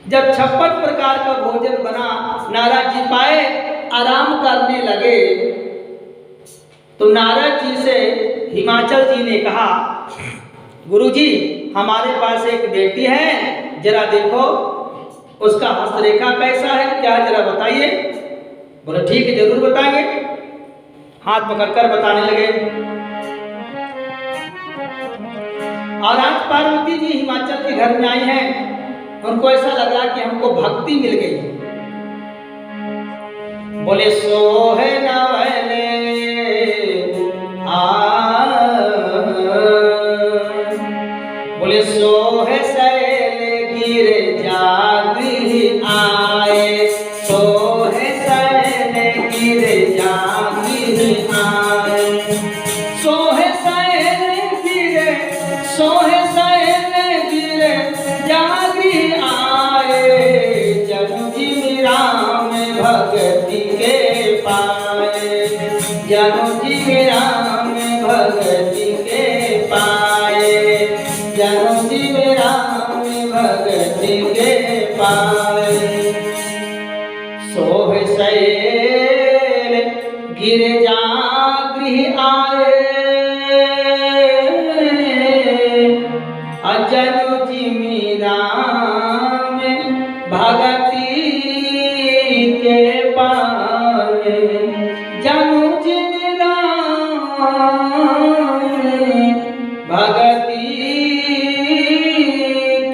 जब 56 प्रकार का भोजन बना, नारद जी पाए, आराम करने लगे, तो नारद जी से हिमाचल जी ने कहा, गुरुजी हमारे पास एक बेटी है, जरा देखो उसका हस्तरेखा कैसा है, क्या जरा बताइए। बोले ठीक है जरूर बताएंगे। हाथ पकड़कर बताने लगे। और आज पार्वती जी हिमाचल के घर में आई हैं, उनको ऐसा लग रहा कि हमको भक्ति मिल गई। बोले सोहे नवले बोले सोहे सैले गिरे जागृहि आए, सोहे सैले गिरे जागृहि आए, सोहे सैले गिरे, सोहे सैले गिरे जागृहि आए, जनु जी राम भगति के पाए, जनु जी राम भगति के पाए, जनु जी राम भगति के पाए। सोह सैल गिर जागृहि आए, जनु जी राम भगति के पाए, जनु जी राम भगति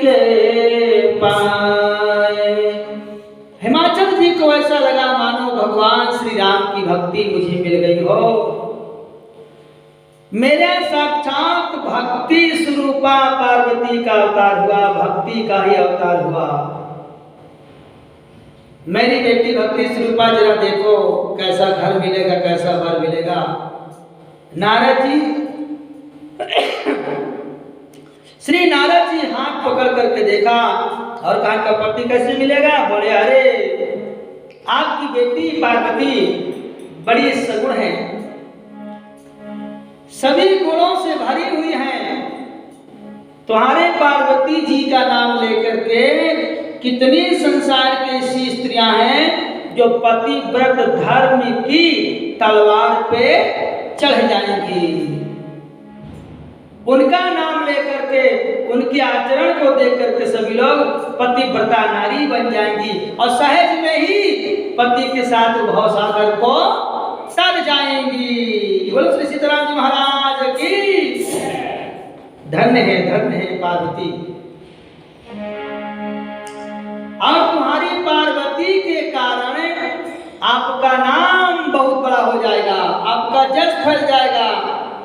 के पाए। हिमाचल जी को ऐसा लगा मानो भगवान श्री राम की भक्ति मुझे मिल गई हो, मेरे साक्षात भक्ति स्वरूपा पार्वती का अवतार हुआ, भक्ति का ही अवतार हुआ। मेरी बेटी भक्ति स्वरूपा, जरा देखो कैसा घर मिलेगा, कैसा वर मिलेगा। नारद जी श्री नारद जी हाथ पकड़ करके देखा और कहा का पति कैसे मिलेगा। बोले अरे आपकी बेटी पार्वती बड़ी सगुण है, सभी गुणों से भरी हुई है। तुम्हारे पार्वती जी का नाम लेकर के कितनी संसार की ऐसी स्त्रियां हैं जो पतिव्रत धर्म की तलवार पे चढ़ जाएंगी। उनका नाम लेकर के, उनके आचरण को देख करके सभी लोग पतिव्रता नारी बन जाएंगी और सहज में ही पति के साथ भवसागर को तर जाएंगी। बोलो श्री सीताराम जी महाराज की। धन्य है पार्वती। और तुम्हारी पार्वती के कारण आपका नाम बहुत बड़ा हो जाएगा, आपका जस फैल जाएगा,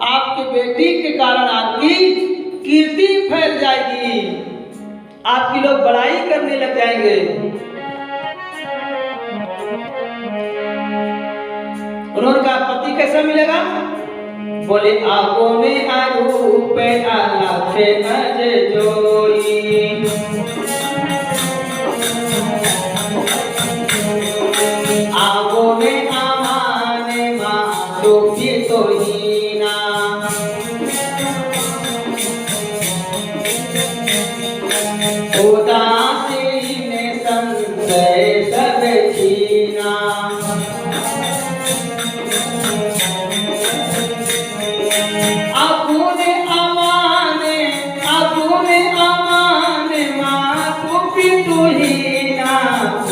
आपकी बेटी के कारण आपकी कीर्ति फैल जाएगी, आपकी लोग बड़ाई करने लग जाएंगे। उन्होंने कहा पति कैसा मिलेगा। बोले आगो में आरूप अलख अज जोई, आगो में आमान मातो तो हीना, उदासीन संशय सब छीना,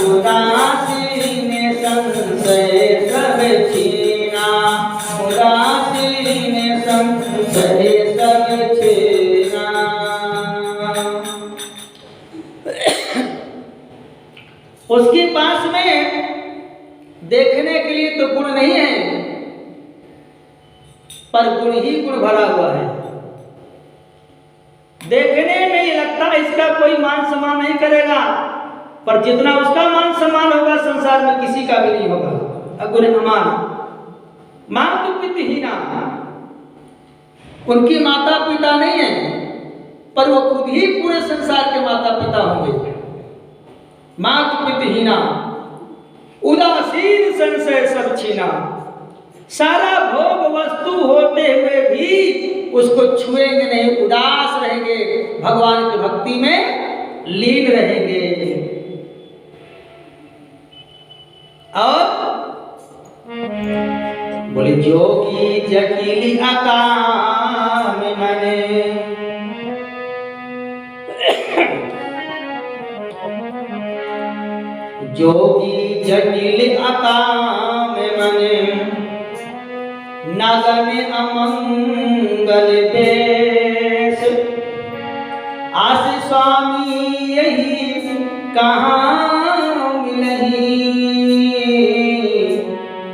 उदासीन संशय सब छीना, उदासीन संशय सब छीना। उसके पास में देखने के लिए तो गुण नहीं है, पर गुण ही गुण भरा हुआ है। देखने में ये लगता है इसका कोई मान सम्मान नहीं करेगा, पर जितना उसका मान सम्मान होगा संसार में किसी का भी नहीं होगा। अगुण अमान मातु पितहीना, उनकी माता पिता नहीं है, पर वो खुद ही पूरे संसार के माता पिता होंगे। मातु पितहीना, उदासीन संशय सब छीना, सारा भोग वस्तु होते हुए भी उसको छुएंगे नहीं, उदास रहेंगे, भगवान की भक्ति में लीन रहेंगे। बोले जोगी जटिल अकाम मने, जोगी जटिल अकाम मने, नगन अमंगल बेश, आस स्वामी यही कहाँ मिलही,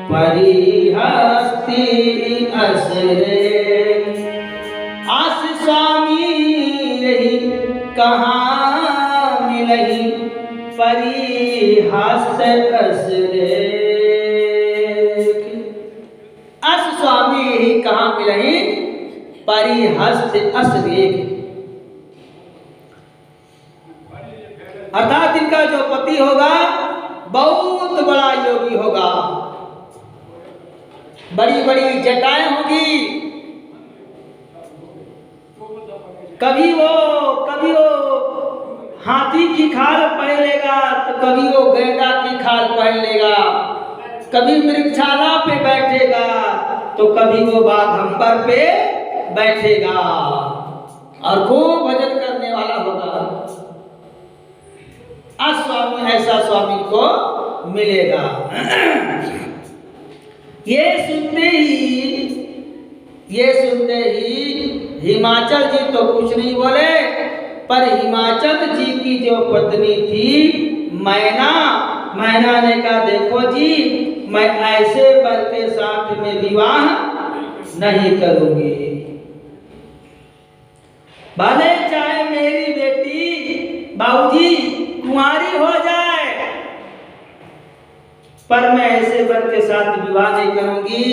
परिहस्ती असरे, आस स्वामी यही कहाँ मिलही, परिहस्त असरे, अस स्वामी यही कहाँ मिलही, परिहस्त असरे। अर्थात इनका जो पति होगा बहुत बड़ा योगी होगा, बड़ी बड़ी जटाएं होगी, कभी वो हाथी की खाल पहन लेगा तो कभी वो गैंडा की खाल पहन लेगा, कभी मृगशाला पे बैठेगा तो कभी वो बाघंबर पे बैठेगा और खूब भजन करने वाला होगा। स्वामी ऐसा स्वामी को मिलेगा। ये सुनते ही हिमाचल जी तो कुछ नहीं बोले, पर हिमाचल जी की जो पत्नी थी मैना ने कहा देखो जी, मैं ऐसे वर के साथ में विवाह नहीं करूंगी, भले चाहे मेरी बेटी बाबूजी कुंवारी हो जाए, पर मैं ऐसे वर के साथ विवाह नहीं करूंगी।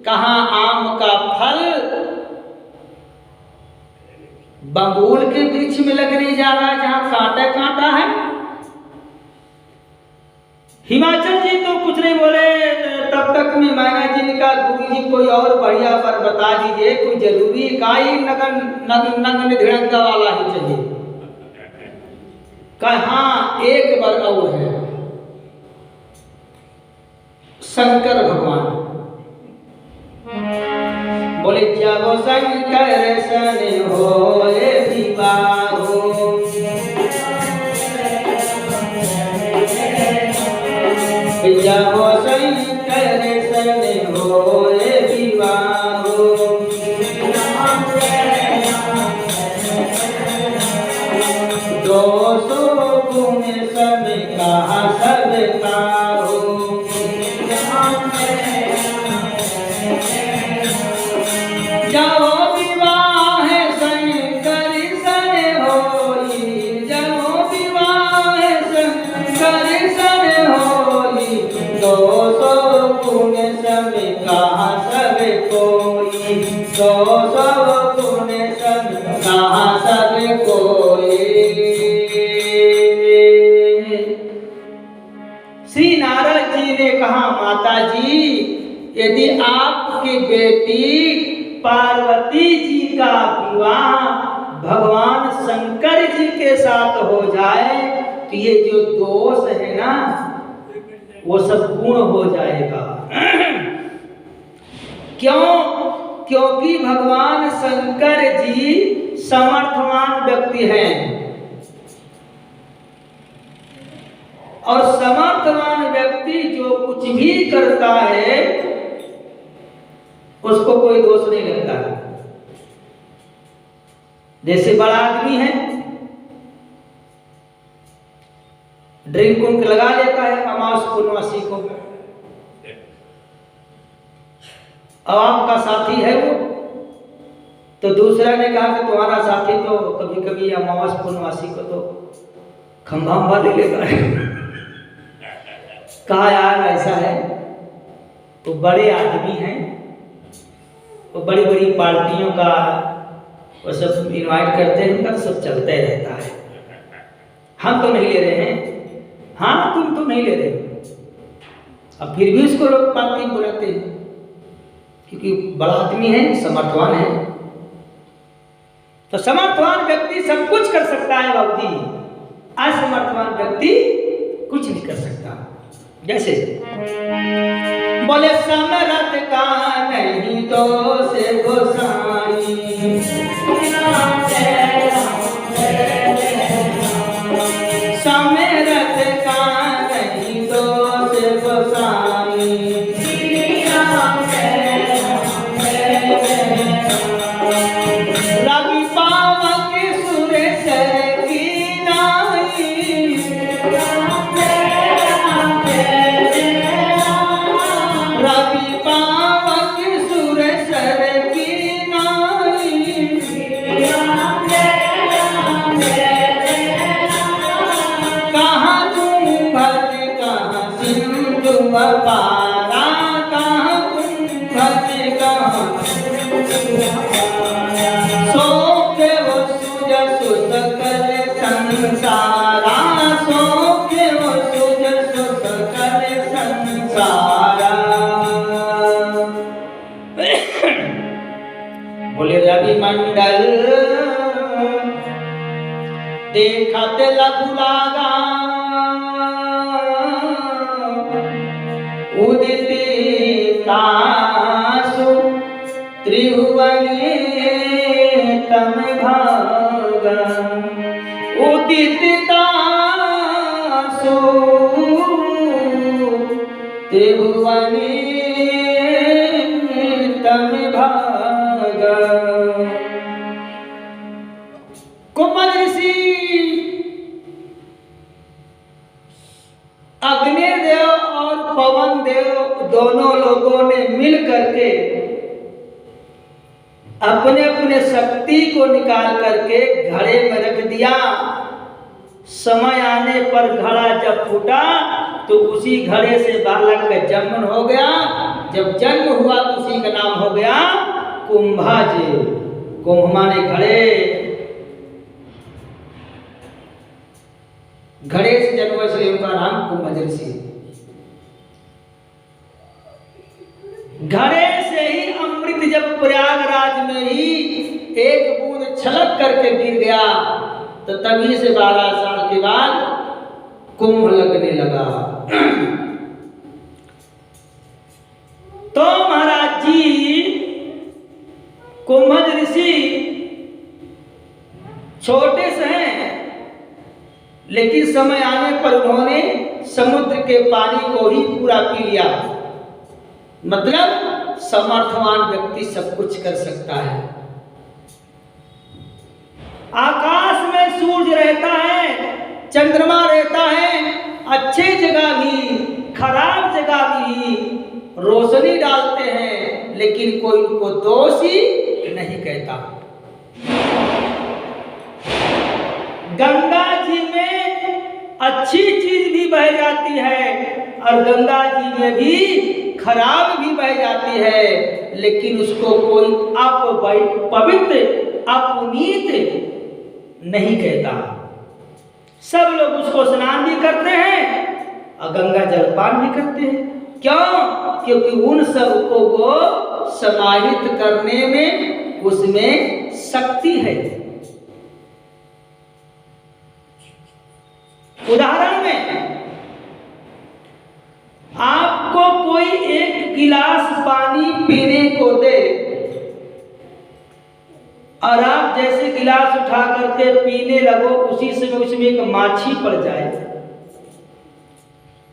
कहाँ आम का फल बबूल के वृक्ष में लगने जा रहा है जहां कांटा है। हिमाचल जी तो कुछ नहीं बोले। तब तक में मैना जी ने कहा गुरु जी कोई और बढ़िया पर बता दीजिए, कोई जरूरी काई नगन धिड़कता वाला ही चाहिए। कहा एक बार और है, शंकर भगवान बोले जब शंकर सन होए विवाहो, जब शंकर सन होए विवाहो, दो सौ गुण सब कहा सब काहो, जाओ विवाह शंकर सन होई, जाओ विवाह शंकर सन होई, दो सौ गुण सब कहा सब कोई, दो सौ गुण सब कहा सब कोई। श्री नारद जी ने कहा माता जी, यदि आपकी बेटी पार्वती जी का विवाह भगवान शंकर जी के साथ हो जाए तो ये जो दोष है ना वो सब पूर्ण हो जाएगा। क्यों? क्योंकि भगवान शंकर जी समर्थवान व्यक्ति हैं और समर्थवान व्यक्ति जो कुछ भी करता है उसको कोई दोष नहीं लगता है। जैसे बड़ा आदमी है, ड्रिंक उंक लगा लेता है अमावस पूर्णवासी को, अब आपका साथी है वो, तो दूसरा ने कहा कि तुम्हारा साथी तो कभी कभी अमावस पूर्णवासी को तो खंभा ले लेता है। कहा यार ऐसा है, तो बड़े आदमी हैं, वो बड़ी बड़ी पार्टियों का वो सब इनवाइट करते हैं, उनका सब चलते रहता है, हम तो नहीं ले रहे हैं। हाँ तुम तो नहीं ले रहे, अब फिर भी उसको लोग पार्टी बुलाते हैं क्योंकि बड़ा आदमी है, समर्थवान है। तो समर्थवान व्यक्ति सब कुछ कर सकता है बाबूजी, असमर्थवान व्यक्ति कुछ नहीं कर सकता। जैसे बोले समरथ का नहीं दोष गोसाई, समरथ का नहीं दोष गोसाई। रवि पावक सुरेश की नाई, रवि पावक सुरेश की नाई। कहाँ तुम भक्त कहाँ सिंधु पारा, कहाँ तुम भक्त कहाँ सौख्य वसुज सुसकल संसारा, सौख्य वसुज सुसकल संसारा। बोले रवि मंडल देखत लघु लागा, उदित तासु त्रिभुवने तम भागा, उदित तासु त्रिभुवने तम भागा। कुंभज ऋषि अग्निदेव और पवन देव दोनों लोगों ने मिल करके अपने अपने शक्ति को निकाल करके घड़े में रख दिया। समय आने पर घड़ा जब फूटा तो उसी घड़े से बालक का जन्म हो गया। जब जन्म हुआ तो उसी का नाम हो गया कुंभज। कुंभ माने घड़े, घड़े से जन्म इसलिए उनका नाम कुंभज ऋषि। घड़े से ही अमृत जब प्रयागराज में ही एक बूंद छलक करके गिर गया तो तभी से 12 साल के बाद कुंभ लगने लगा। तो महाराज जी कुंभज ऋषि छोटे से हैं, लेकिन समय आने पर उन्होंने समुद्र के पानी को ही पूरा पी लिया। मतलब समर्थवान व्यक्ति सब कुछ कर सकता है। आकाश में सूरज रहता है, चंद्रमा रहता है, अच्छे जगह भी खराब जगह भी रोशनी डालते हैं, लेकिन कोई उनको दोषी नहीं कहता। गंगा जी में अच्छी चीज भी बह जाती है और गंगा जी में भी खराब भी बह जाती है, लेकिन उसको कोई अपवित्र अपनीत नहीं कहता। सब लोग उसको स्नान भी करते हैं और गंगा जलपान भी करते हैं। क्यों? क्योंकि उन सबको वो समाहित करने में उसमें शक्ति है। उदाहरण में आपको कोई एक गिलास पानी पीने को दे और आप जैसे गिलास उठा करके पीने लगो, उसी समय उसमें एक माछी पड़ जाए,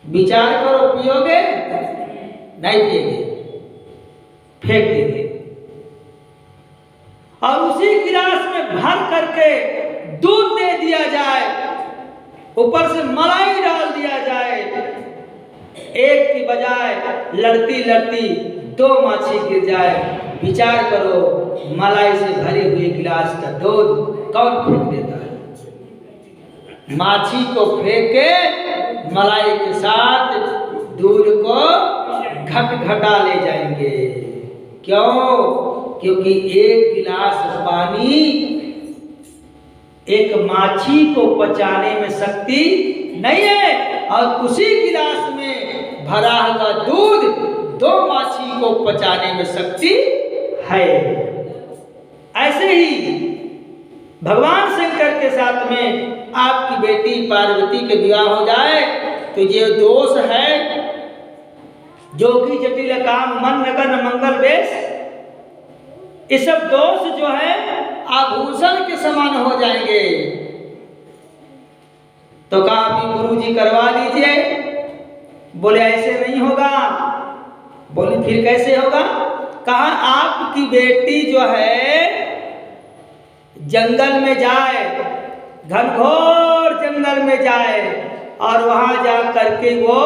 विचार करो, पियोगे? नहीं पिएंगे, फेंक देंगे। और उसी गिलास में भर करके दूध दे दिया जाए, ऊपर से मलाई डाल दिया जाए, एक की बजाय लड़ती लड़ती 2 माछी गिर जाए। विचार करो, मलाई से भरे हुए गिलास का दूध कौन फेंक देता है? माछी को फेंक के मलाई के साथ दूध को घटा ले जाएंगे। क्यों? क्योंकि एक गिलास पानी एक माछी को पचाने में शक्ति नहीं है, और उसी गिलास में भरा हुआ दूध 2 माछी को पचाने में शक्ति है। ऐसे ही भगवान शंकर के साथ में आपकी बेटी पार्वती के विवाह हो जाए तो ये दोष है जोगी जटिल काम मन नगन मंगल वेश, ये सब दोष जो है आभूषण के समान हो जाएंगे। तो कहा अभी गुरु जी करवा दीजिए। बोले ऐसे नहीं होगा। बोले फिर कैसे होगा? कहा आपकी बेटी जो है जंगल में जाए, घनघोर जंगल में जाए और वहां जा करके वो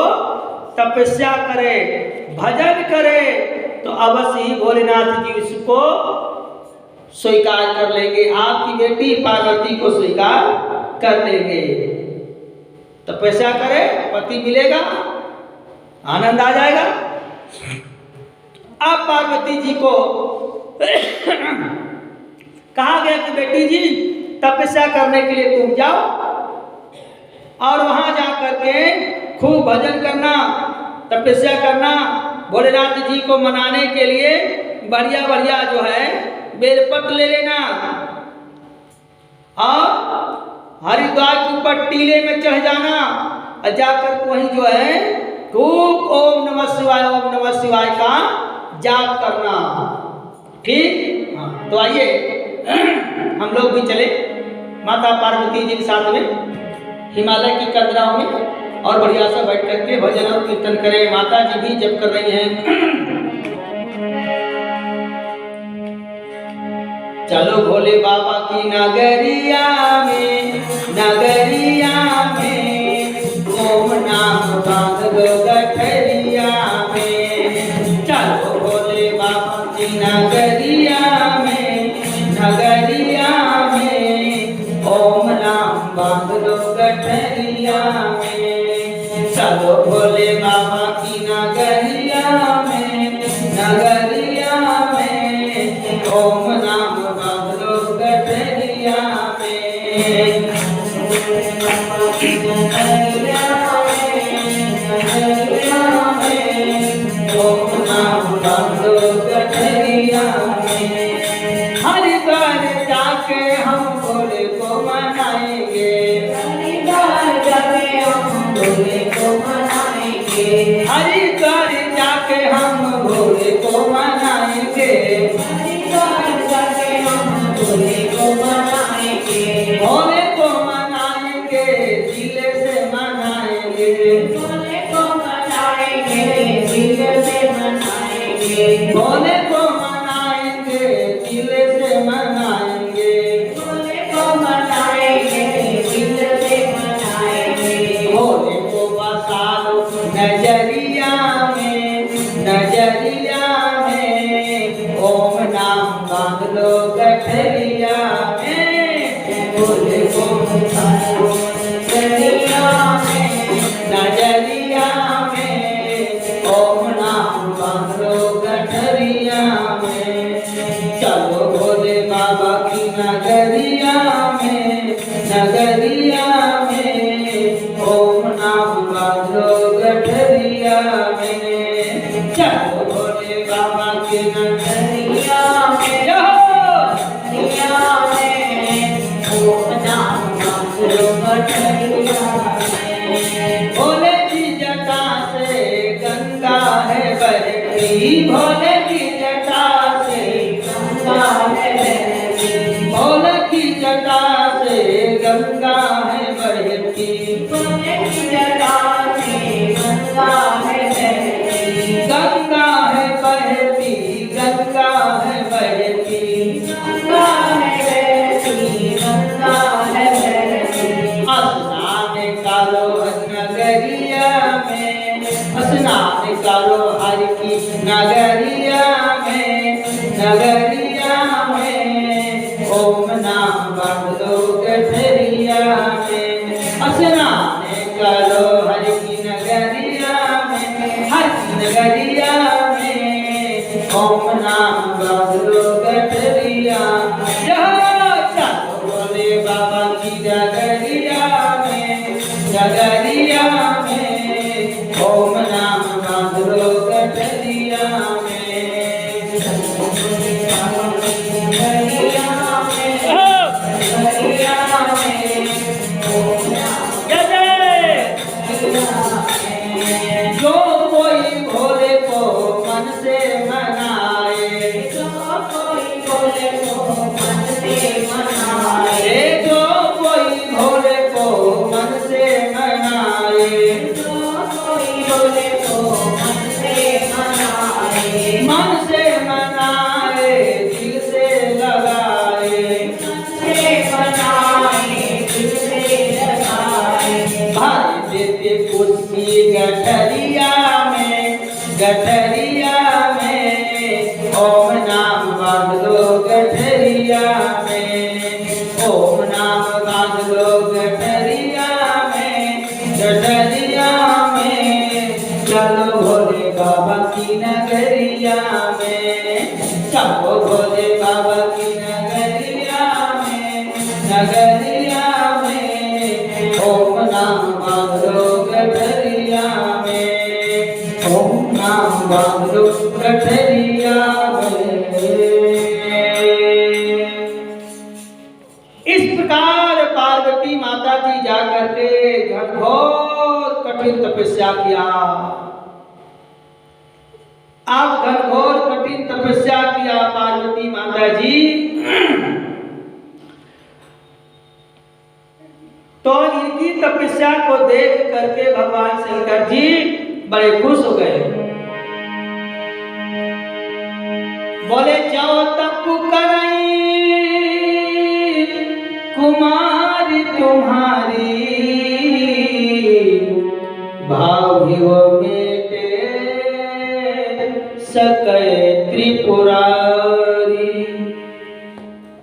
तपस्या करे, भजन करे, तो अवश्य ही भोलेनाथ जी उसको स्वीकार कर लेंगे। आपकी बेटी पार्वती को स्वीकार कर लेंगे। तपस्या करे, पति मिलेगा, आनंद आ जाएगा। अब पार्वती जी को कहा गया कि बेटी जी तपस्या करने के लिए तुम जाओ और वहां जा करके खूब भजन करना, तपस्या करना, भोलेनाथ जी को मनाने के लिए बढ़िया बढ़िया जो है बेलपत्र ले लेना और हरिद्वार के ऊपर टीले में चढ़ जाना और जाकर वहीं जो है खूब ओम नमः शिवाय का जाप करना। ठीक? हाँ, तो आइए हम लोग भी चले माता पार्वती जी के साथ में हिमालय की कंदराओं में और बढ़िया सा बैठ करके भजन और कीर्तन करें। माता जी भी जप कर रही हैं। चलो भोले बाबा की नगरिया में, नगरिया में ओम नाम बांध दो गठरिया में। चलो भोले बाबा की नगरिया में, नगरिया में ओम नाम बांध दो गठरिया में। चलो भोले बाबा की नगरिया में, नगरिया में ओम नाम बांध दो गठरिया में। ओम नाम बांध दो गठरिया में। हरिद्वार जाके हम भोले को मनाएंगे, हरिद्वार जाके हम भोले को मनाएंगे, हरिद्वार जाके हम भोले को मनाएंगे, हरिद्वार जाके हम भोले को मनाएंगे, भोले को मनाएंगे, दिल से मनाएंगे, भोले को मनाएंगे, दिल से मनाएंगे, भोले को मनाएंगे, दिल से मनाएंगे, भोले को मनाएंगे, दिल से मनाएंगे। भोले को बसा लो नजरिया में, नजरिया में ओम नाम बांध लो गठरिया में। भोले को बसा लो नजरिया में, नजरिया में ओम नाम बांध लो गठरिया में। चलो भोले बाबा की नगरिया में, नगरिया में ओम नाम बांध लो गठरिया में। चलो भोले बाबा की नगरिया में, नगरिया में ओम नाम बांध लो गठरिया में। भोले की जटा से गंगा है बहती, भोले की जटा से गंगा है बहती, भोले की जटा से गंगा है बहती, भोले की जटा से गंगा है बहती, गंगा है बहती, गंगा है बहती, गंगा है बहती, गंगा है बहती। स्नान करो नगरिया में, स्नान करो हरि की नगरिया में, नगरिया में ओम नाम बांध लो गठरिया में। स्नान करो हरि की नगरिया में, हरि की नगरिया में ओम नाम बांध लो गठरिया। चलो भोले बाबा की नगरिया में, नगरिया में ओम नाम बांध लो गठरिया में। नगरिया में, नगरिया में ओम नाम, जो कोई भोले की गठरिया में, गठरिया में ओम नाम बांध लो गठरिया में, ओम नाम बांध लो गठरिया में, गठरिया में चलो भोले बाबा की नगरिया में, चलो भोले बाबा की नगरिया में, नगरिया में ओम नाम बांध लो गठरिया में, ओम नाम बांध लो गठरिया में। इस प्रकार पार्वती माता जी जाकर के घनघोर कठिन तपस्या किया। अब घनघोर कठिन तपस्या किया पार्वती माता जी, तो इनकी तपस्या को देख करके भगवान शंकर जी बड़े खुश हो गए। बोले जाओ तप करई कुमारी तुम्हारी, भाव वो मेटे सकै त्रिपुरारी।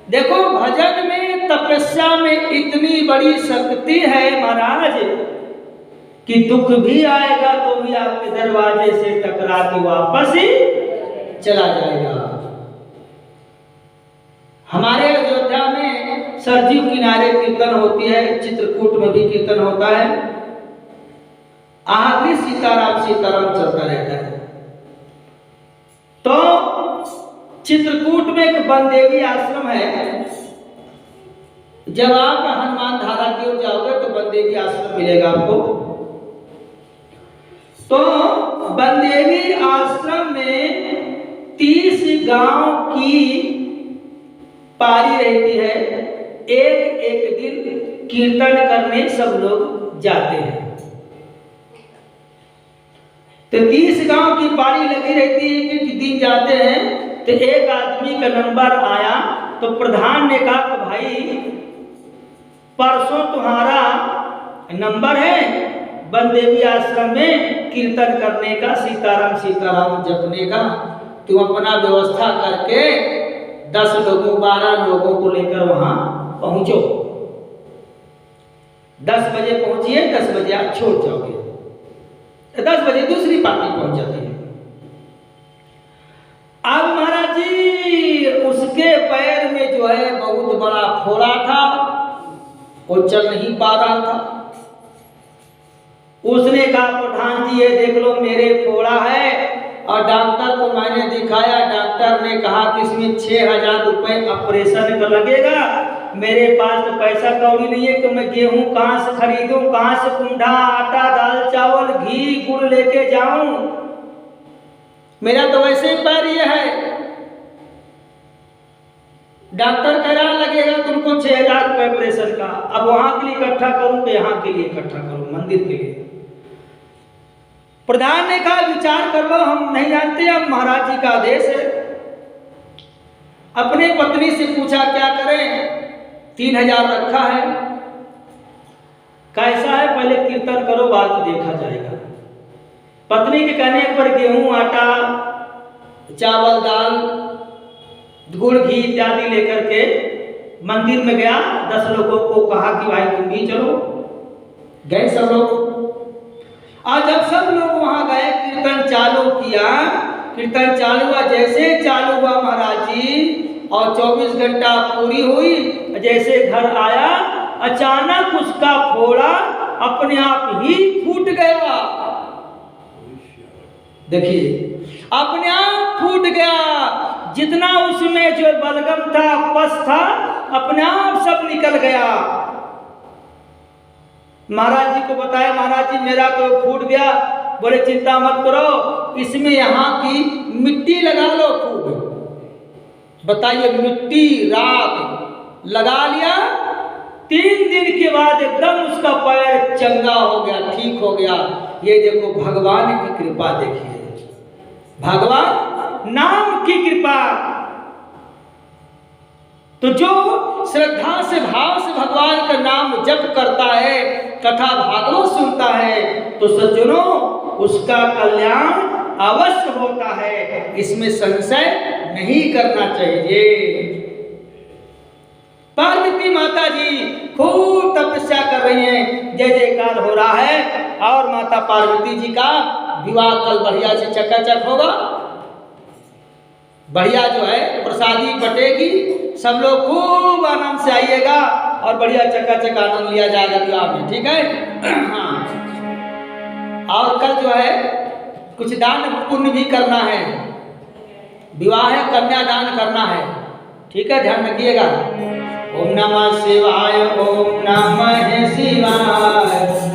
देखो भजन में तपस्या में इतनी बड़ी शक्ति है महाराज कि दुख भी आएगा तो भी आपके दरवाजे से टकरा के वापस ही चला जाएगा। हमारे अयोध्या में सरयू किनारे कीर्तन होती है, चित्रकूट में भी कीर्तन होता है, आखिरी सीताराम सीताराम चलता रहता है। तो चित्रकूट में एक बनदेवी आश्रम है। जब आप हनुमान धारा की ओर जाओगे तो बनदेवी आश्रम मिलेगा आपको। तो बनदेवी आश्रम में 30 गांव की पारी रहती है। एक एक दिन कीर्तन करने सब लोग जाते हैं। तो 30 गांव की पारी लगी रहती है कि दिन जाते हैं। तो एक आदमी का नंबर आया तो प्रधान ने कहा कि भाई परसों तुम्हारा नंबर है बनदेवी आश्रम में कीर्तन करने का, सीताराम सीताराम जपने का, तुम अपना व्यवस्था करके 10 लोगों 12 लोगों को लेकर वहां पहुंचो। 10 बजे पहुंचिए, 10 बजे आप छोड़ जाओगे। 10 बजे दूसरी पार्टी पहुंच जाती है। अब महाराज जी उसके पैर में जो है बहुत बड़ा फोड़ा था, वो चल नहीं पा रहा था। उसने कहा प्रधान जी ये देख लो मेरे फोड़ा है, और डॉक्टर को मैंने दिखाया, डॉक्टर ने कहा कि इसमें 6000 रुपए ऑपरेशन का लगेगा। मेरे पास तो पैसा कौड़ी नहीं है कि मैं गेहूं कहां से खरीदूं, कहां से कुंडा आटा दाल चावल घी गुड़ लेके जाऊं, मेरा तो वैसे ही पैर ये है। डॉक्टर कह रहा लगेगा तुमको 6000 रुपए ऑपरेशन का। अब वहां के लिए इकट्ठा करूं कि यहाँ के लिए इकट्ठा करूं, मंदिर के लिए। प्रधान ने कहा विचार कर लो, हम नहीं जानते, अब महाराज जी का आदेश है। अपने पत्नी से पूछा क्या करें, 3000 रखा है, कैसा है पहले कीर्तन करो बाद में देखा जाएगा। पत्नी के कहने पर गेहूं आटा चावल दाल गुड़ घी इत्यादि लेकर के मंदिर में गया। 10 लोगों को कहा कि भाई तुम भी चलो। गए सब लोग। और जब सब लोग वहां गए कीर्तन चालू किया, कीर्तन चालू हुआ, जैसे चालू हुआ महाराज जी और 24 घंटा पूरी हुई, जैसे घर आया अचानक उसका फोड़ा अपने आप ही फूट गया। देखिए अपने आप फूट गया, जितना उसमें जो बलगम था पस था अपने आप सब निकल गया। महाराज जी को बताया, महाराज जी मेरा तो फूट गया। बोले चिंता मत करो, इसमें यहाँ की मिट्टी लगा लो खूब। बताइए मिट्टी राख लगा लिया, 3 दिन के बाद एकदम उसका पैर चंगा हो गया, ठीक हो गया। ये देखो भगवान की कृपा, देखिए भगवान नाम की कृपा। तो जो श्रद्धा से भाव से भगवान का नाम जप करता है, कथा भागवत सुनता है, तो सज्जनों उसका कल्याण अवश्य होता है, इसमें संशय नहीं करना चाहिए। पार्वती माता जी खूब तपस्या कर रही हैं, जय जयकार हो रहा है, और माता पार्वती जी का विवाह कल बढ़िया से चकाचक होगा। बढ़िया जो है प्रसादी बटेगी, सब लोग खूब आनंद से आइएगा और बढ़िया चकाचक आनंद लिया जाएगा विवाह में, ठीक है। हाँ, और कल जो है कुछ दान पुण्य भी करना है, विवाह है कन्यादान करना है, ठीक है, ध्यान रखिएगा। ओम नमः शिवाय, ओम नमः शिवाय।